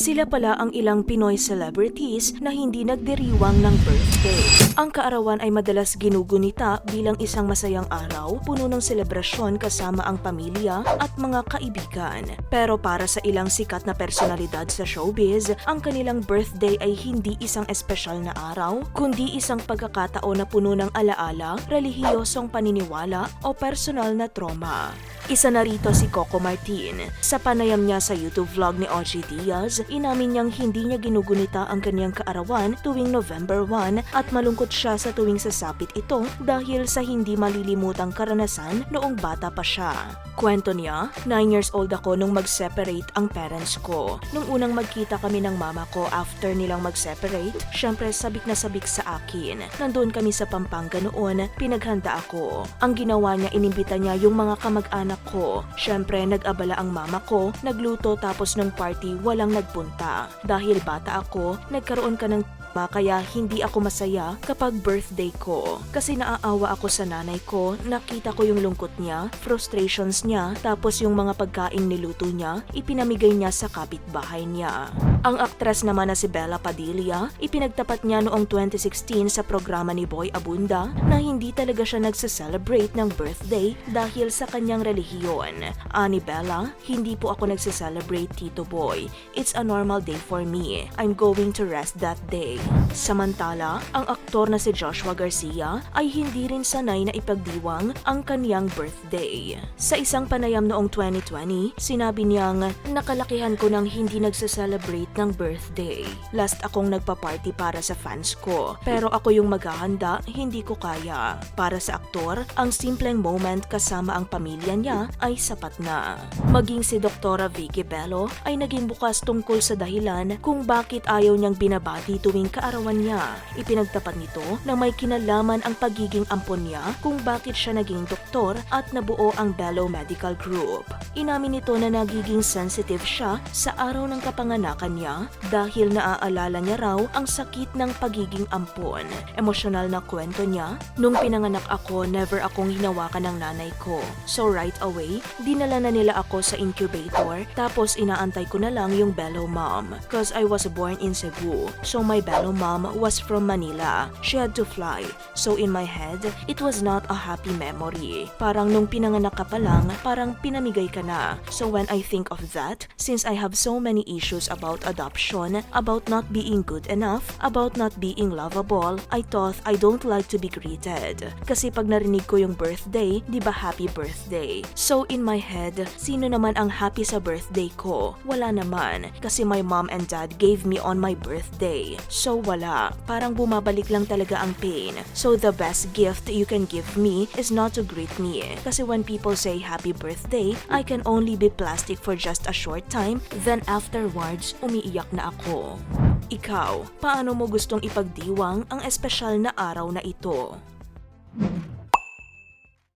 Sila pala ang ilang Pinoy celebrities na hindi nagdiriwang ng birthday. Ang kaarawan ay madalas ginugunita bilang isang masayang araw, puno ng selebrasyon kasama ang pamilya at mga kaibigan. Pero para sa ilang sikat na personalidad sa showbiz, ang kanilang birthday ay hindi isang espesyal na araw, kundi isang pagkakataon na puno ng alaala, relihiyosong paniniwala o personal na trauma. Isa na rito si Coco Martin. Sa panayam niya sa YouTube vlog ni OG Diaz, inamin niyang hindi niya ginugunita ang kanyang kaarawan tuwing November 1 at malungkot siya sa tuwing sasapit ito dahil sa hindi malilimutang karanasan noong bata pa siya. Kwento niya, 9 years old ako nung mag-separate ang parents ko. Nung unang magkita kami ng mama ko after nilang mag-separate, syempre sabik na sabik sa akin. Nandun kami sa Pampanga noon, pinaghanda ako. Ang ginawa niya, inimbita niya yung mga kamag-anak ko. Syempre nag-abala ang mama ko, nagluto tapos nung party walang nagpunta. Dahil bata ako, nagkaroon ka ng kaya hindi ako masaya kapag birthday ko. Kasi naaawa ako sa nanay ko, nakita ko yung lungkot niya, frustrations niya, tapos yung mga pagkaing niluto niya, ipinamigay niya sa kapitbahay niya. Ang aktres naman na si Bella Padilla, ipinagtapat niya noong 2016 sa programa ni Boy Abunda na hindi talaga siya nagse-celebrate ng birthday dahil sa kanyang relihiyon. Ani Bella, hindi po ako nagse-celebrate, Tito Boy. It's a normal day for me. I'm going to rest that day. Samantala, ang aktor na si Joshua Garcia ay hindi rin sanay na ipagdiwang ang kaniyang birthday. Sa isang panayam noong 2020, sinabi niyang, nakalakihan ko nang hindi nagse-celebrate ng birthday. Last akong nagpa-party para sa fans ko, pero ako yung maghahanda, hindi ko kaya. Para sa aktor, ang simpleng moment kasama ang pamilya niya ay sapat na. Maging si Dr. Vicky Bello ay naging bukas tungkol sa dahilan kung bakit ayaw niyang binabati tuwing kaarawan niya. Ipinagtapat nito na may kinalaman ang pagiging ampon niya kung bakit siya naging doktor at nabuo ang Bello Medical Group. Inamin nito na nagiging sensitive siya sa araw ng kapanganakan niya dahil naaalala niya raw ang sakit ng pagiging ampon. Emosyonal na kwento niya, nung pinanganak ako, never akong hinawakan ng nanay ko. So right away, dinala na nila ako sa incubator tapos inaantay ko na lang yung Bello mom. Cause I was born in Cebu. So my Bello mom was from Manila. She had to fly. So in my head, it was not a happy memory. Parang nung pinanganak ka pa lang, parang pinamigay ka na. So when I think of that, since I have so many issues about adoption, about not being good enough, about not being lovable, I thought I don't like to be greeted. Kasi pag narinig ko yung birthday, di ba happy birthday? So in my head, sino naman ang happy sa birthday ko? Wala naman. Kasi my mom and dad gave me on my birthday. So wala. Parang bumabalik lang talaga ang pain. So the best gift you can give me is not to greet me. Kasi when people say happy birthday, I can only be plastic for just a short time, then afterwards, umiiyak na ako. Ikaw, paano mo gustong ipagdiwang ang espesyal na araw na ito?